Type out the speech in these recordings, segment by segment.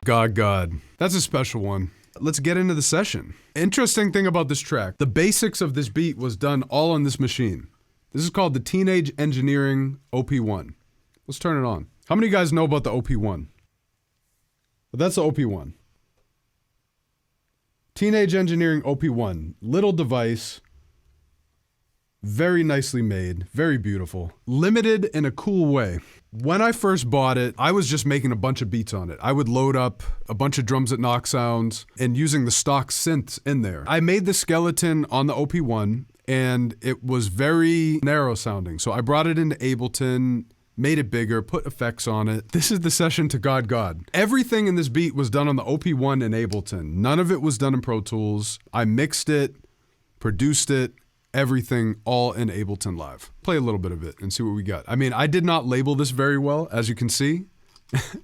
GODGOD. That's a special one. Let's get into the session. Interesting thing about this track, the basics of this beat was done all on this machine. This is called the Teenage Engineering OP1. Let's turn it on. How many of you guys know about the OP1? Well, that's the OP1. Teenage Engineering OP1. Little device. Very nicely made. Very beautiful. Limited in a cool way. When I first bought it, I was just making a bunch of beats on it. I would load up a bunch of drums that knock sounds and using the stock synths in there. I made the skeleton on the OP1 and it was very narrow sounding. So I brought it into Ableton, made it bigger, put effects on it. This is the session to GODGOD. Everything in this beat was done on the OP1 in Ableton. None of it was done in Pro Tools. I mixed it, produced it, everything all in Ableton Live. Play a little bit of it and see what we got. I mean, I did not label this very well, as you can see,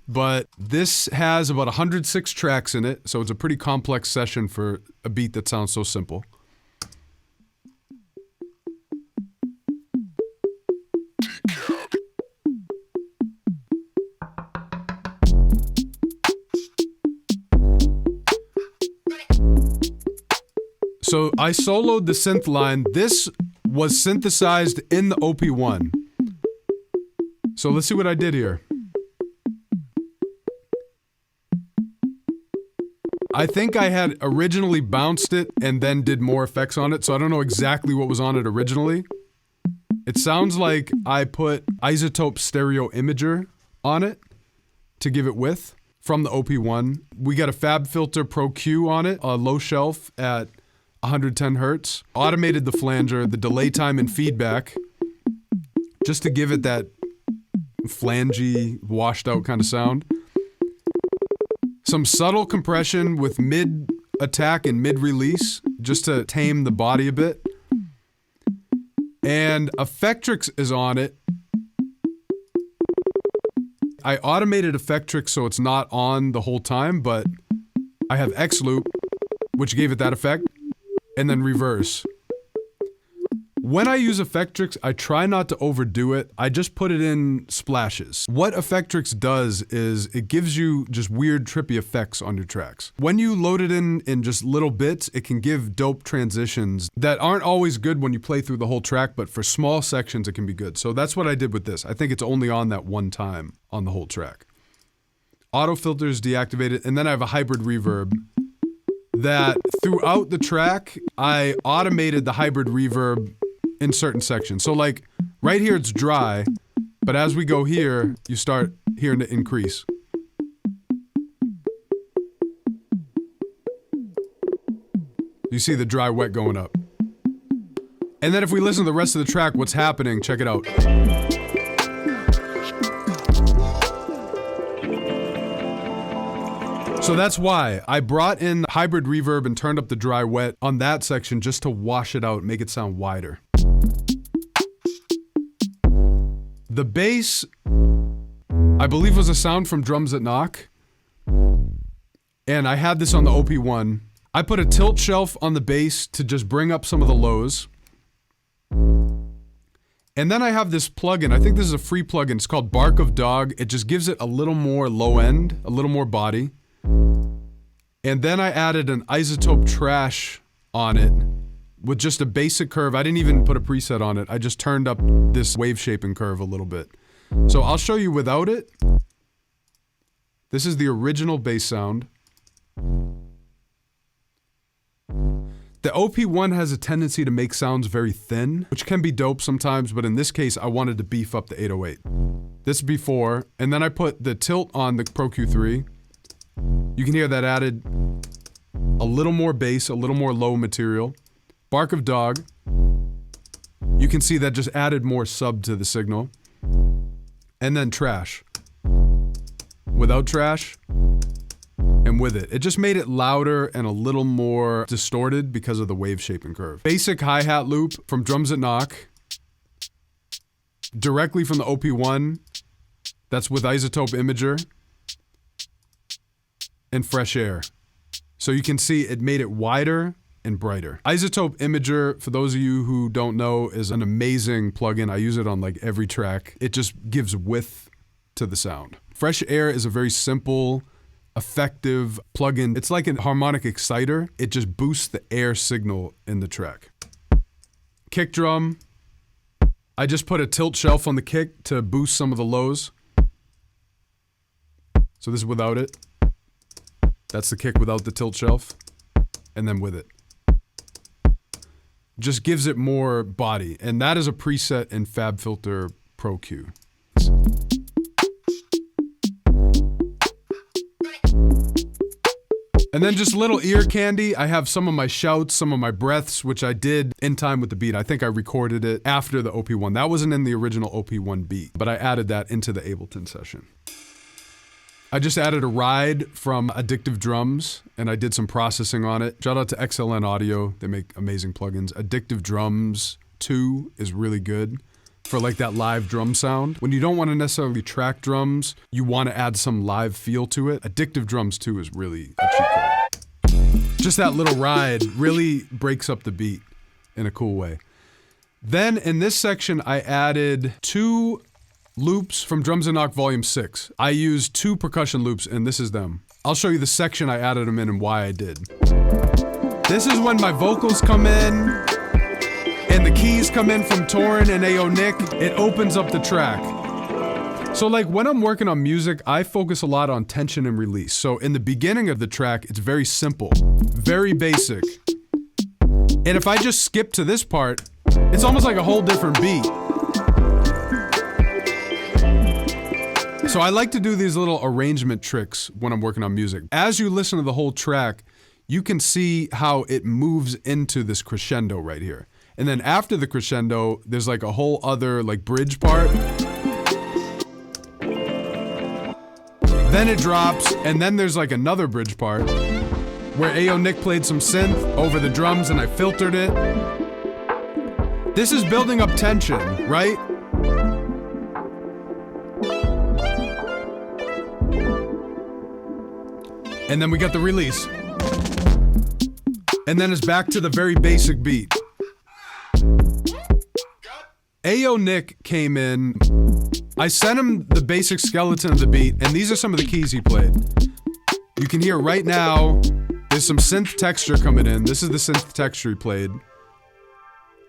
but this has about 106 tracks in it, so it's a pretty complex session for a beat that sounds so simple. So I soloed the synth line. This was synthesized in the OP1. So let's see what I did here. I think I had originally bounced it and then did more effects on it, so I don't know exactly what was on it originally. It sounds like I put Isotope Stereo Imager on it to give it width from the OP1. We got a Fab Filter Pro Q on it, a low shelf at 110 hertz. Automated the flanger, the delay time and feedback, just to give it that flangey, washed out kind of sound. Some subtle compression with mid-attack and mid-release, just to tame the body a bit. And Effectrix is on it. I automated Effectrix so it's not on the whole time, but I have X loop, which gave it that effect. And then reverse. When I use Effectrix, I try not to overdo it. I just put it in splashes. What Effectrix does is it gives you just weird, trippy effects on your tracks. When you load it in just little bits, it can give dope transitions that aren't always good when you play through the whole track, but for small sections, it can be good. So that's what I did with this. I think it's only on that one time on the whole track. Auto filters deactivated, and then I have a hybrid reverb that throughout the track, I automated the hybrid reverb in certain sections. So like, right here it's dry, but as we go here, you start hearing it increase. You see the dry wet going up. And then if we listen to the rest of the track, what's happening, check it out. So that's why I brought in hybrid reverb and turned up the dry wet on that section just to wash it out, make it sound wider. The bass, I believe, was a sound from Drums That Knock. And I had this on the OP1. I put a tilt shelf on the bass to just bring up some of the lows. And then I have this plugin, I think this is a free plugin, it's called Bark of Dog. It just gives it a little more low end, a little more body. And then I added an isotope trash on it with just a basic curve. I didn't even put a preset on it. I just turned up this wave shaping curve a little bit. So I'll show you without it. This is the original bass sound. The OP1 has a tendency to make sounds very thin, which can be dope sometimes, but in this case, I wanted to beef up the 808. This is before, and then I put the tilt on the Pro Q3. You can hear that added a little more bass, a little more low material. Bark of Dog. You can see that just added more sub to the signal. And then trash. Without trash, and with it. It just made it louder and a little more distorted because of the wave shaping curve. Basic hi-hat loop from Drums That Knock. Directly from the OP1. That's with Isotope Imager. And Fresh Air. So you can see it made it wider and brighter. Isotope Imager, for those of you who don't know, is an amazing plugin. I use it on like every track. It just gives width to the sound. Fresh Air is a very simple effective plugin. It's like a harmonic exciter. It just boosts the air signal in the track. Kick drum. I just put a tilt shelf on the kick to boost some of the lows. So this is without it. That's the kick without the tilt shelf. And then with it. Just gives it more body. And that is a preset in FabFilter Pro Q. And then just little ear candy. I have some of my shouts, some of my breaths, which I did in time with the beat. I think I recorded it after the OP1. That wasn't in the original OP1 beat, but I added that into the Ableton session. I just added a ride from Addictive Drums, and I did some processing on it. Shout out to XLN Audio. They make amazing plugins. Addictive Drums 2 is really good for like that live drum sound. When you don't want to necessarily track drums, you want to add some live feel to it. Addictive Drums 2 is really a cheat code. Just that little ride really breaks up the beat in a cool way. Then in this section, I added 2 loops from Drums and Knock Volume 6. I used 2 percussion loops, and this is them. I'll show you the section I added them in and why I did. This is when my vocals come in, and the keys come in from Torin and Ayo Nick. It opens up the track. So like when I'm working on music, I focus a lot on tension and release. So in the beginning of the track, it's very simple, very basic. And if I just skip to this part, it's almost like a whole different beat. So I like to do these little arrangement tricks when I'm working on music. As you listen to the whole track, you can see how it moves into this crescendo right here. And then after the crescendo, there's like a whole other like bridge part. Then it drops, and then there's like another bridge part where Ayo Nick played some synth over the drums and I filtered it. This is building up tension, right? And then we got the release. And then it's back to the very basic beat. Ayo Nick came in. I sent him the basic skeleton of the beat, and these are some of the keys he played. You can hear right now, there's some synth texture coming in. This is the synth texture he played.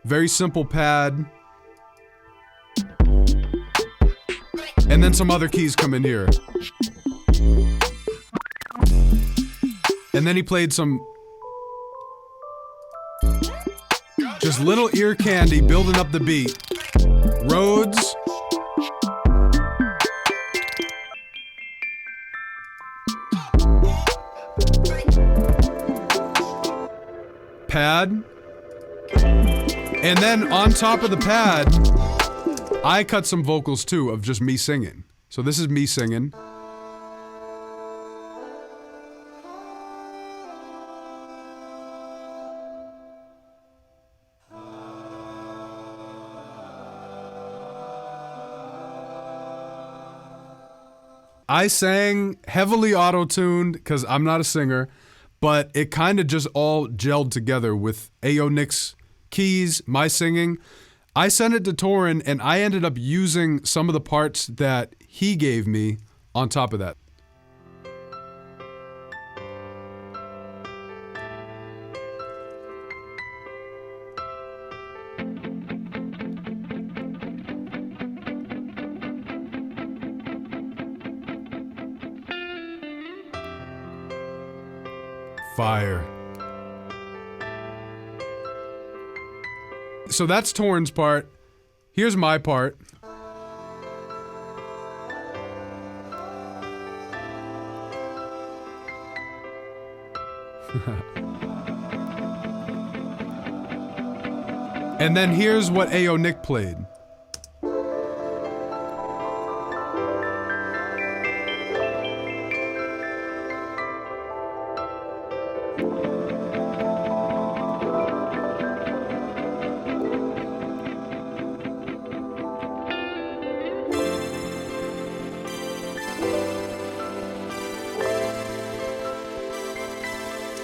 Very simple pad. And then some other keys come in here. And then he played some just little ear candy building up the beat. Rhodes. Pad. And then on top of the pad, I cut some vocals too of just me singing. So this is me singing. I sang heavily auto-tuned because I'm not a singer, but it kind of just all gelled together with Ayo Nick's keys, my singing. I sent it to Torin, and I ended up using some of the parts that he gave me on top of that. Fire. So that's Torin's part. Here's my part. And then here's what Ayo Nick played.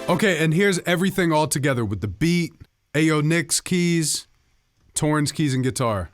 Okay, and here's everything all together with the beat, Ayo Nick's keys, Torin's keys and guitar.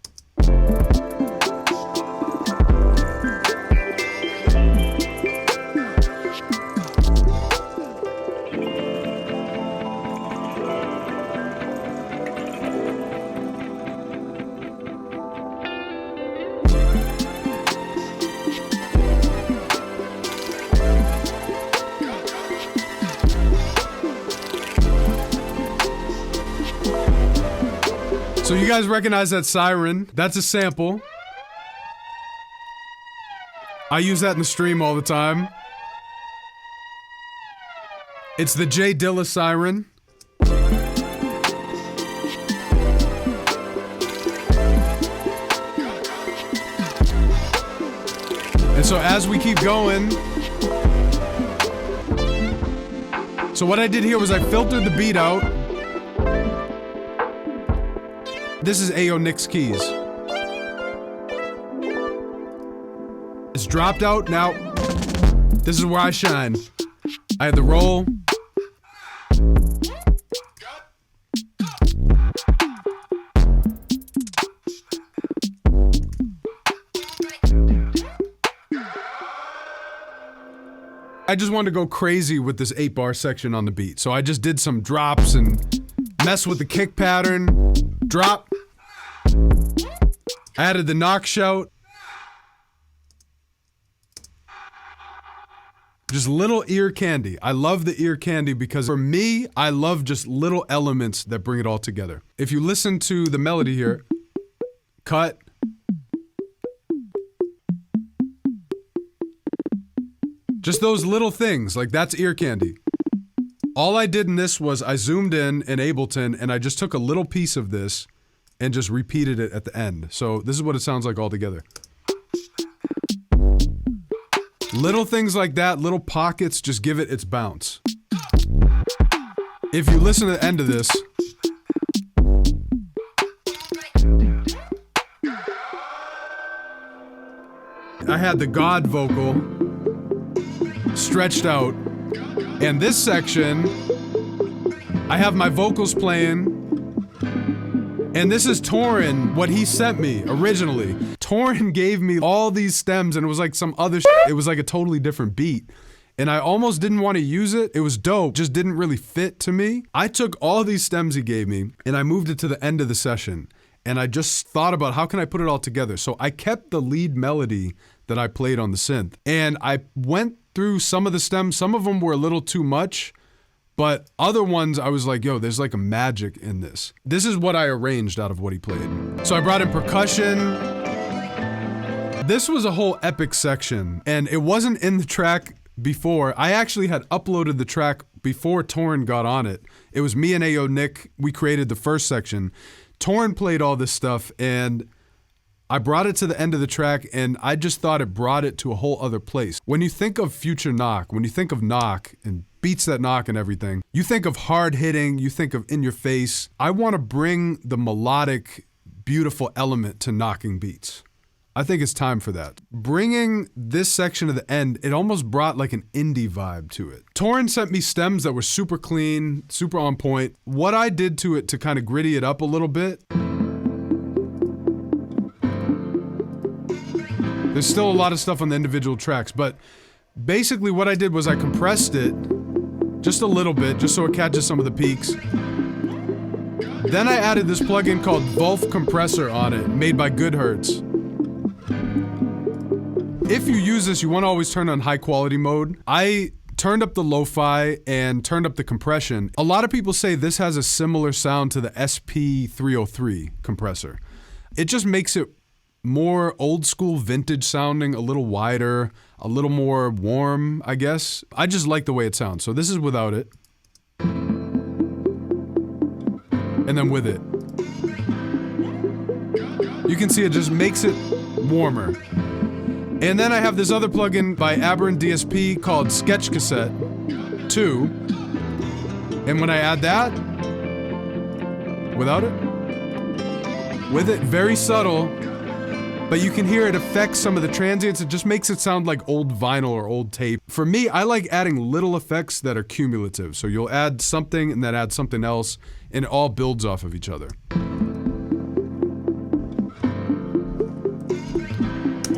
you guys recognize that siren? That's a sample. I use that in the stream all the time. It's the J Dilla siren. And so as we keep going, so what I did here was I filtered the beat out. This is Ayo Nick's keys. It's dropped out. Now, this is where I shine. I had the roll. I just wanted to go crazy with this 8-bar section on the beat. So I just did some drops and mess with the kick pattern. Drop. Added the knock shout. Just little ear candy. I love the ear candy because for me, I love just little elements that bring it all together. If you listen to the melody here, cut. Just those little things, like that's ear candy. All I did in this was I zoomed in Ableton and I just took a little piece of this and just repeated it at the end. So this is what it sounds like all together. Little things like that, little pockets, just give it its bounce. If you listen to the end of this, I had the God vocal stretched out, and this section, I have my vocals playing, and this is Torin, what he sent me originally. Torin gave me all these stems and it was like some other shit. It was like a totally different beat. And I almost didn't want to use it. It was dope, just didn't really fit to me. I took all these stems he gave me and I moved it to the end of the session. And I just thought about how can I put it all together. So I kept the lead melody that I played on the synth. And I went through some of the stems. Some of them were a little too much. But other ones, I was like, yo, there's like a magic in this. This is what I arranged out of what he played. So I brought in percussion. This was a whole epic section, and it wasn't in the track before. I actually had uploaded the track before Torin got on it. It was me and Ayo Nick, we created the first section. Torin played all this stuff, and I brought it to the end of the track, and I just thought it brought it to a whole other place. When you think of future knock, when you think of knock and beats that knock and everything, you think of hard hitting, you think of in your face. I want to bring the melodic, beautiful element to knocking beats. I think it's time for that. Bringing this section to the end, it almost brought like an indie vibe to it. Torin sent me stems that were super clean, super on point. What I did to it to kind of gritty it up a little bit, there's still a lot of stuff on the individual tracks, but basically what I did was I compressed it just a little bit, just so it catches some of the peaks. Then I added this plugin called Vulf Compressor on it, made by GODGOD. If you use this, you want to always turn on high quality mode. I turned up the lo-fi and turned up the compression. A lot of people say this has a similar sound to the SP303 compressor. It just makes it more old school vintage sounding, a little wider, a little more warm, I guess. I just like the way it sounds. So this is without it. And then with it. You can see it just makes it warmer. And then I have this other plugin by Aberrant DSP called Sketch Cassette 2. And when I add that, without it, with it, very subtle, but you can hear it affects some of the transients. It just makes it sound like old vinyl or old tape. For me, I like adding little effects that are cumulative. So you'll add something and then add something else, and it all builds off of each other.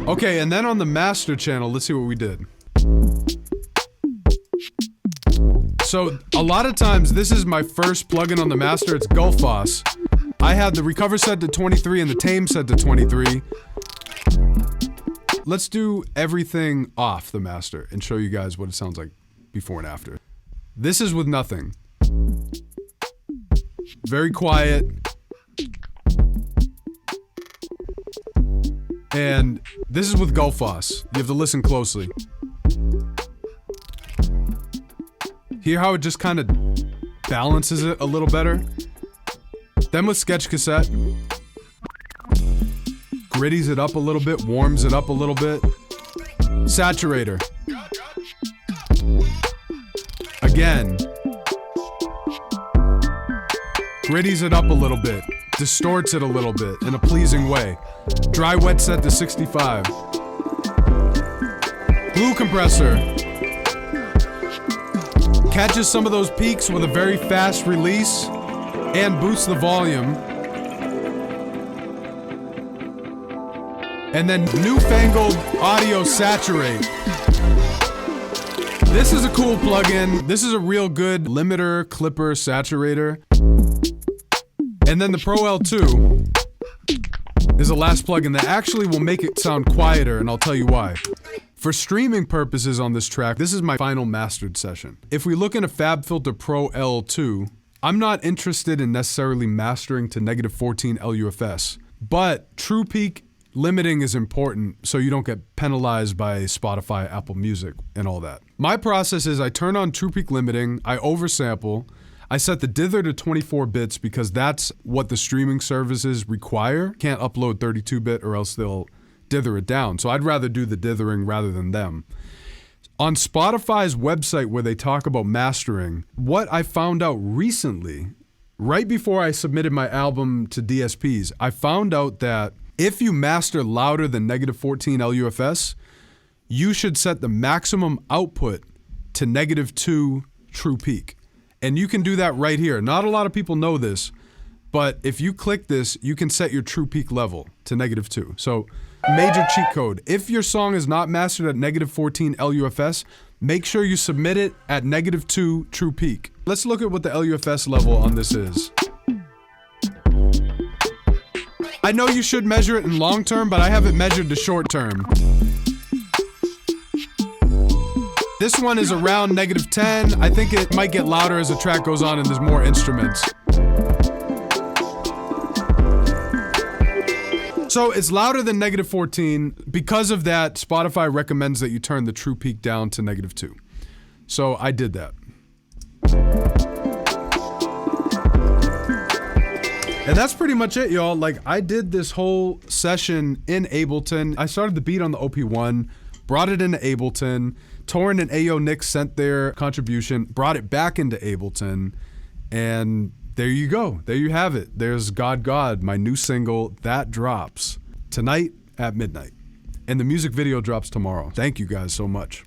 Okay, and then on the master channel, let's see what we did. So a lot of times, this is my first plugin on the master. It's Gulfos. I had the recover set to 23 and the tame set to 23. Let's do everything off the master and show you guys what it sounds like before and after. This is with nothing. Very quiet. And this is with Gullfoss. You have to listen closely. Hear how it just kind of balances it a little better? Then with Sketch Cassette, gritties it up a little bit, warms it up a little bit. Saturator. Again. Gritties it up a little bit, distorts it a little bit in a pleasing way. Dry wet set to 65. Glue compressor. Catches some of those peaks with a very fast release and boosts the volume. And then newfangled audio saturate. This is a cool plugin. This is a real good limiter, clipper, saturator. And then the Pro L2 is the last plugin that actually will make it sound quieter, and I'll tell you why. For streaming purposes on this track, this is my final mastered session. If we look into FabFilter Pro L2, I'm not interested in necessarily mastering to -14 LUFS, but true peak limiting is important so you don't get penalized by Spotify, Apple Music, and all that. My process is I turn on true peak limiting, I oversample, I set the dither to 24 bits because that's what the streaming services require. Can't upload 32-bit or else they'll dither it down. So I'd rather do the dithering rather than them. On Spotify's website where they talk about mastering, what I found out recently, right before I submitted my album to DSPs, I found out that if you master louder than -14 LUFS, you should set the maximum output to -2 true peak. And you can do that right here. Not a lot of people know this, but if you click this, you can set your true peak level to -2. So, major cheat code. If your song is not mastered at -14 LUFS, make sure you submit it at -2 true peak. Let's look at what the LUFS level on this is. I know you should measure it in long term, but I have it measured to short term. This one is around -10. I think it might get louder as the track goes on and there's more instruments. So it's louder than -14. Because of that, Spotify recommends that you turn the true peak down to -2. So I did that. And that's pretty much it, y'all. Like, I did this whole session in Ableton. I started the beat on the OP1, brought it into Ableton. Torrin and Ayo Nick sent their contribution, brought it back into Ableton, and there you go. There you have it. There's God, my new single. That drops tonight at midnight. And the music video drops tomorrow. Thank you guys so much.